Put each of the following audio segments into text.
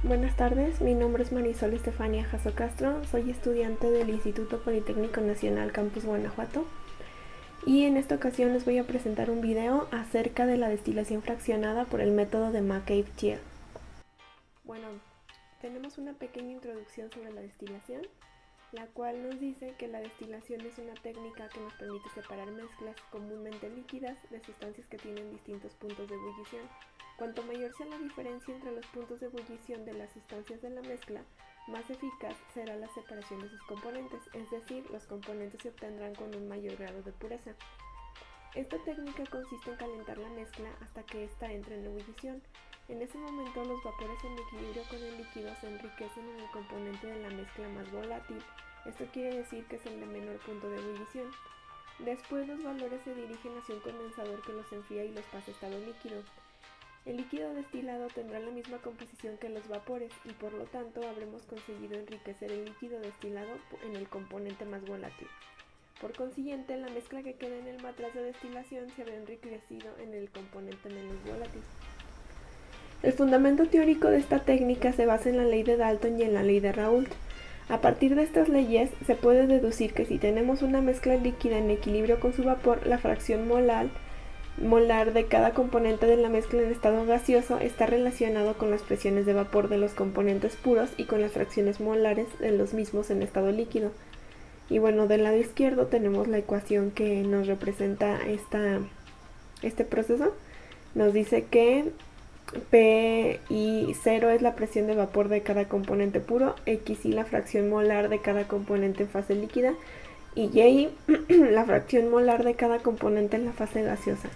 Buenas tardes, mi nombre es Marisol Estefania Jasso Castro, soy estudiante del Instituto Politécnico Nacional Campus Guanajuato y en esta ocasión les voy a presentar un video acerca de la destilación fraccionada por el método de McCabe-Thiele. Bueno, tenemos una pequeña introducción sobre la destilación, la cual nos dice que la destilación es una técnica que nos permite separar mezclas comúnmente líquidas de sustancias que tienen distintos puntos de ebullición. Cuanto mayor sea la diferencia entre los puntos de ebullición de las sustancias de la mezcla, más eficaz será la separación de sus componentes, es decir, los componentes se obtendrán con un mayor grado de pureza. Esta técnica consiste en calentar la mezcla hasta que ésta entre en ebullición. En ese momento los vapores en equilibrio con el líquido se enriquecen en el componente de la mezcla más volátil, esto quiere decir que es el de menor punto de ebullición. Después los valores se dirigen hacia un condensador que los enfría y los pasa a estado líquido. El líquido destilado tendrá la misma composición que los vapores y por lo tanto habremos conseguido enriquecer el líquido destilado en el componente más volátil. Por consiguiente, la mezcla que queda en el matraz de destilación se habrá enriquecido en el componente menos volátil. El fundamento teórico de esta técnica se basa en la ley de Dalton y en la ley de Raoult. A partir de estas leyes se puede deducir que si tenemos una mezcla líquida en equilibrio con su vapor, la fracción molar de cada componente de la mezcla en estado gaseoso está relacionado con las presiones de vapor de los componentes puros y con las fracciones molares de los mismos en estado líquido. Y bueno, del lado izquierdo tenemos la ecuación que nos representa este proceso. Nos dice que Pi0 es la presión de vapor de cada componente puro, Xi la fracción molar de cada componente en fase líquida y Y la fracción molar de cada componente en la fase gaseosa.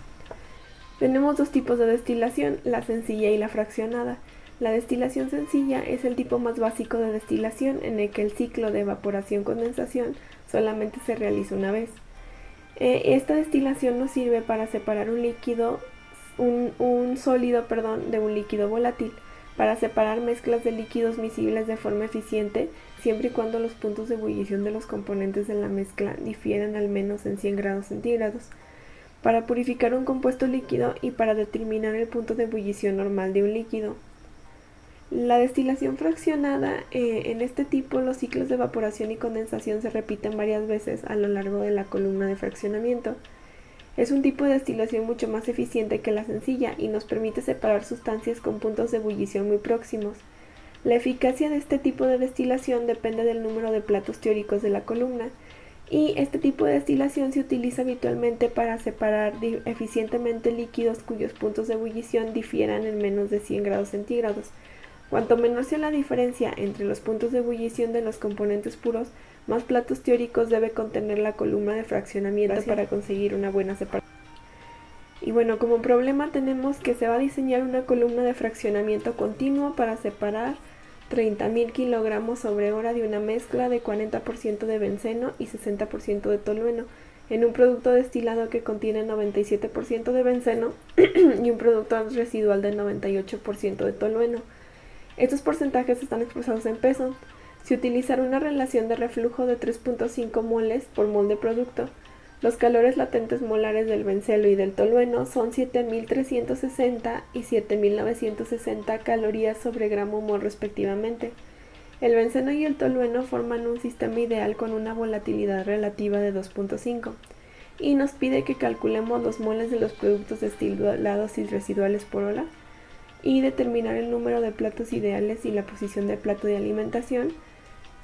Tenemos dos tipos de destilación, la sencilla y la fraccionada. La destilación sencilla es el tipo más básico de destilación en el que el ciclo de evaporación-condensación solamente se realiza una vez. Esta destilación nos sirve para separar un sólido de un líquido volátil, para separar mezclas de líquidos miscibles de forma eficiente, siempre y cuando los puntos de ebullición de los componentes de la mezcla difieran al menos en 100 grados centígrados, para purificar un compuesto líquido y para determinar el punto de ebullición normal de un líquido. La destilación fraccionada, en este tipo los ciclos de evaporación y condensación se repiten varias veces a lo largo de la columna de fraccionamiento. Es un tipo de destilación mucho más eficiente que la sencilla y nos permite separar sustancias con puntos de ebullición muy próximos. La eficacia de este tipo de destilación depende del número de platos teóricos de la columna, y este tipo de destilación se utiliza habitualmente para separar eficientemente líquidos cuyos puntos de ebullición difieran en menos de 100 grados centígrados. Cuanto menor sea la diferencia entre los puntos de ebullición de los componentes puros, más platos teóricos debe contener la columna de fraccionamiento para conseguir una buena separación. Y bueno, como problema tenemos que se va a diseñar una columna de fraccionamiento continuo para separar 30.000 kilogramos sobre hora de una mezcla de 40% de benceno y 60% de tolueno en un producto destilado que contiene 97% de benceno y un producto residual de 98% de tolueno. Estos porcentajes están expresados en peso. Si utilizara una relación de reflujo de 3.5 moles por mol de producto, los calores latentes molares del benceno y del tolueno son 7.360 y 7.960 calorías sobre gramo mol respectivamente. El benceno y el tolueno forman un sistema ideal con una volatilidad relativa de 2.5 y nos pide que calculemos los moles de los productos destilados y residuales por hora y determinar el número de platos ideales y la posición del plato de alimentación,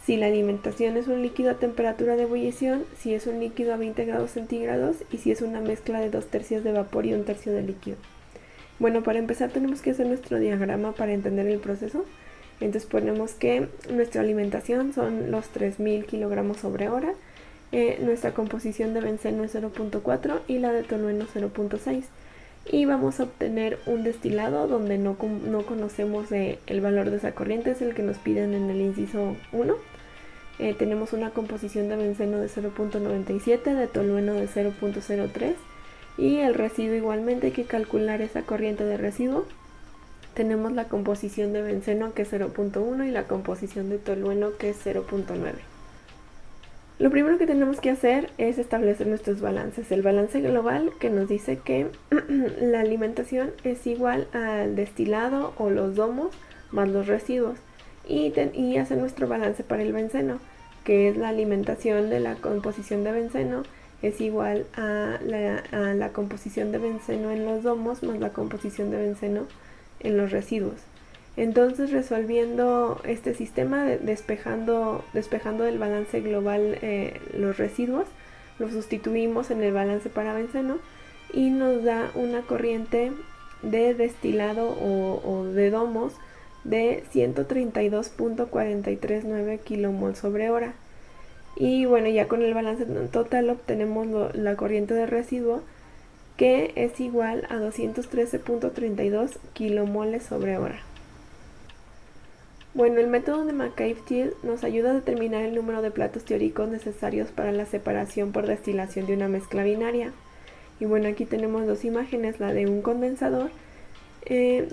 si la alimentación es un líquido a temperatura de ebullición, si es un líquido a 20 grados centígrados y si es una mezcla de 2/3 de vapor y 1/3 de líquido. Bueno, para empezar tenemos que hacer nuestro diagrama para entender el proceso. Entonces ponemos que nuestra alimentación son los 3.000 kilogramos sobre hora, nuestra composición de benceno es 0.4 y la de tolueno 0.6. Y vamos a obtener un destilado donde no conocemos el valor de esa corriente, es el que nos piden en el inciso 1. Tenemos una composición de benceno de 0.97, de tolueno de 0.03 y el residuo igualmente hay que calcular esa corriente de residuo. Tenemos la composición de benceno que es 0.1 y la composición de tolueno que es 0.9. Lo primero que tenemos que hacer es establecer nuestros balances. El balance global que nos dice que la alimentación es igual al destilado o los domos más los residuos, y hacer nuestro balance para el benceno, que es la alimentación de la composición de benceno es igual a la composición de benceno en los domos más la composición de benceno en los residuos. Entonces, resolviendo este sistema, despejando del balance global los residuos, los sustituimos en el balance para benceno y nos da una corriente de destilado o de domos de 132.439 kilomol sobre hora. Y bueno, ya con el balance total obtenemos la corriente de residuo, que es igual a 213.32 kilomoles sobre hora. Bueno, el método de McCabe-Thiele nos ayuda a determinar el número de platos teóricos necesarios para la separación por destilación de una mezcla binaria. Y bueno, aquí tenemos dos imágenes, la de un condensador,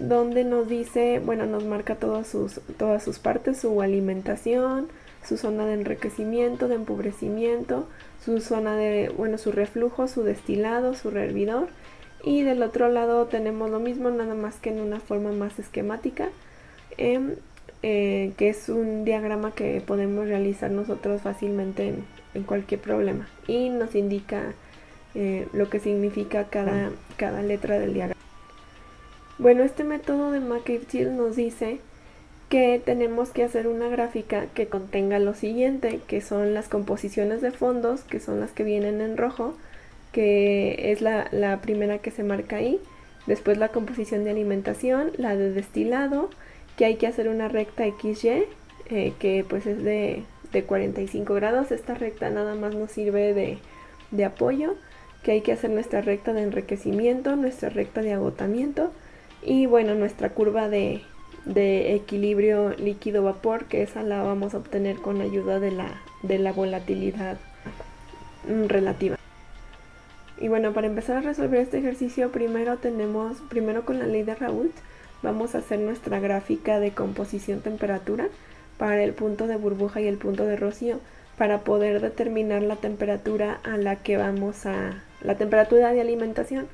donde nos dice, bueno, nos marca todas sus partes, su alimentación, su zona de enriquecimiento, de empobrecimiento, su zona de, bueno, su reflujo, su destilado, su rehervidor. Y del otro lado tenemos lo mismo, nada más que en una forma más esquemática, que es un diagrama que podemos realizar nosotros fácilmente en cualquier problema. Y nos indica lo que significa cada letra del diagrama. Bueno, este método de McCabe-Thiele nos dice que tenemos que hacer una gráfica que contenga lo siguiente, que son las composiciones de fondos, que son las que vienen en rojo, que es la primera que se marca ahí, después la composición de alimentación, la de destilado, que hay que hacer una recta XY, que pues es de 45 grados, esta recta nada más nos sirve de apoyo, que hay que hacer nuestra recta de enriquecimiento, nuestra recta de agotamiento, y bueno, nuestra curva de equilibrio líquido-vapor, que esa la vamos a obtener con ayuda de la volatilidad relativa. Y bueno, para empezar a resolver este ejercicio, primero con la ley de Raoult, vamos a hacer nuestra gráfica de composición-temperatura para el punto de burbuja y el punto de rocío, para poder determinar la temperatura a la que la temperatura de alimentación.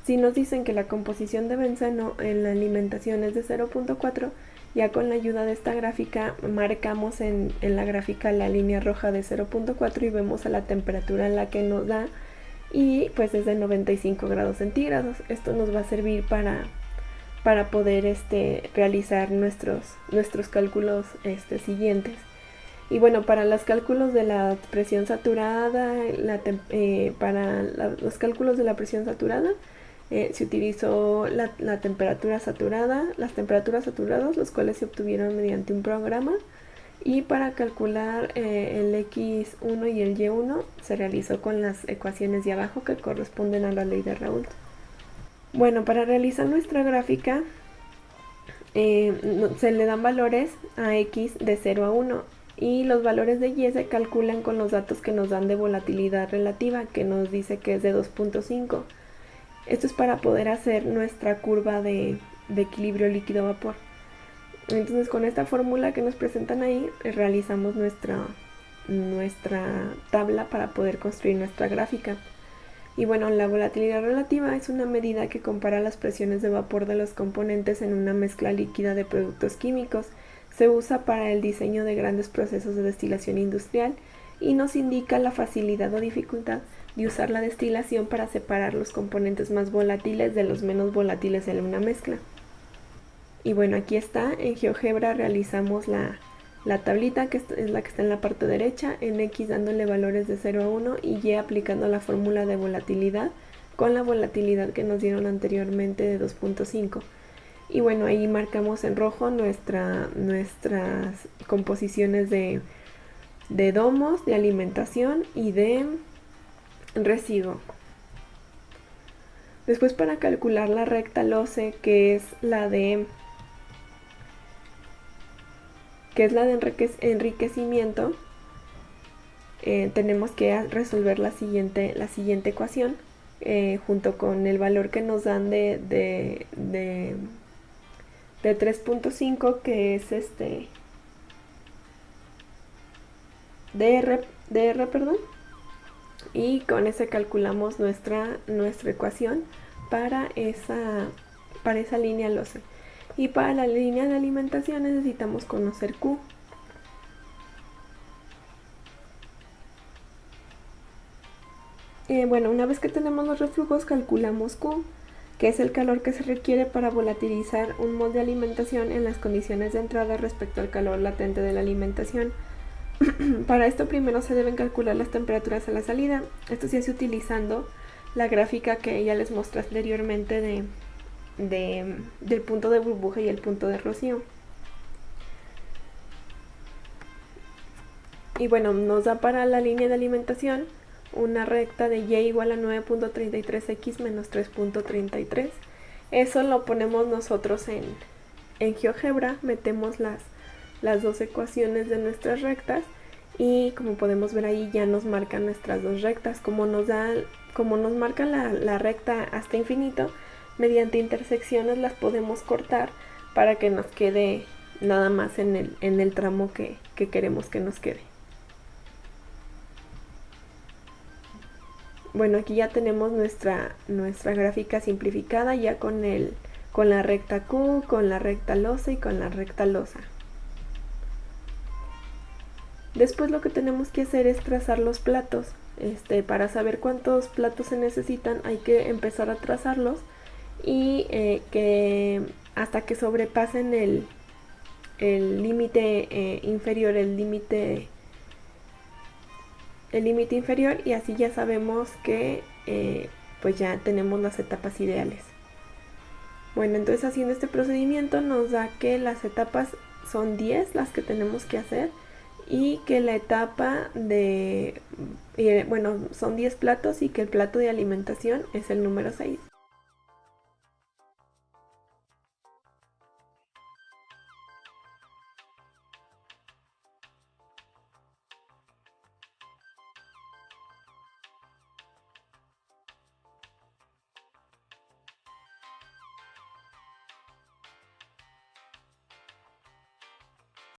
Si nos dicen que la composición de benceno en la alimentación es de 0.4, ya con la ayuda de esta gráfica marcamos en la gráfica la línea roja de 0.4 y vemos a la temperatura en la que nos da, y pues es de 95 grados centígrados. Esto nos va a servir para poder realizar nuestros cálculos siguientes. Y bueno, para los cálculos de la presión saturada, los cálculos de la presión saturada, se utilizó la temperatura saturada, las temperaturas saturadas, los cuales se obtuvieron mediante un programa, y para calcular el X1 y el Y1 se realizó con las ecuaciones de abajo que corresponden a la ley de Raoult. Bueno, para realizar nuestra gráfica se le dan valores a X de 0 a 1 y los valores de Y se calculan con los datos que nos dan de volatilidad relativa, que nos dice que es de 2.5. Esto es para poder hacer nuestra curva de equilibrio líquido-vapor. Entonces, con esta fórmula que nos presentan ahí, realizamos nuestra tabla para poder construir nuestra gráfica. Y bueno, la volatilidad relativa es una medida que compara las presiones de vapor de los componentes en una mezcla líquida de productos químicos. Se usa para el diseño de grandes procesos de destilación industrial y nos indica la facilidad o dificultad de usar la destilación para separar los componentes más volátiles de los menos volátiles en una mezcla. Y bueno, aquí está, en GeoGebra realizamos la tablita, que es la que está en la parte derecha, en X dándole valores de 0 a 1 y Y aplicando la fórmula de volatilidad con la volatilidad que nos dieron anteriormente de 2.5. Y bueno, ahí marcamos en rojo nuestras composiciones de domos, de alimentación y de residuo. Después, para calcular la recta LOCE, que es la de enriquecimiento, tenemos que resolver la siguiente ecuación junto con el valor que nos dan de 3.5, que es DR, perdón, y con ese calculamos nuestra ecuación para esa línea LOCE. Y para la línea de alimentación necesitamos conocer Q. Bueno, una vez que tenemos los reflujos, calculamos Q, que es el calor que se requiere para volatilizar un mol de alimentación en las condiciones de entrada respecto al calor latente de la alimentación. Para esto primero se deben calcular las temperaturas a la salida. Esto se hace utilizando la gráfica que ya les mostré anteriormente del punto de burbuja y el punto de rocío. Y bueno, nos da para la línea de alimentación una recta de y igual a 9.33x menos 3.33. Eso lo ponemos nosotros en GeoGebra, metemos las dos ecuaciones de nuestras rectas y como podemos ver ahí ya nos marcan nuestras dos rectas. Como nos marca la recta hasta infinito, mediante intersecciones las podemos cortar para que nos quede nada más en el tramo que queremos que nos quede. Bueno, aquí ya tenemos nuestra gráfica simplificada ya con la recta Q, con la recta losa y con la recta losa. Después lo que tenemos que hacer es trazar los platos. Para saber cuántos platos se necesitan hay que empezar a trazarlos y que hasta que sobrepasen el límite inferior, el límite inferior, y así ya sabemos que pues ya tenemos las etapas ideales. Bueno, entonces haciendo este procedimiento nos da que las etapas son 10 las que tenemos que hacer y que la etapa bueno, son 10 platos y que el plato de alimentación es el número 6.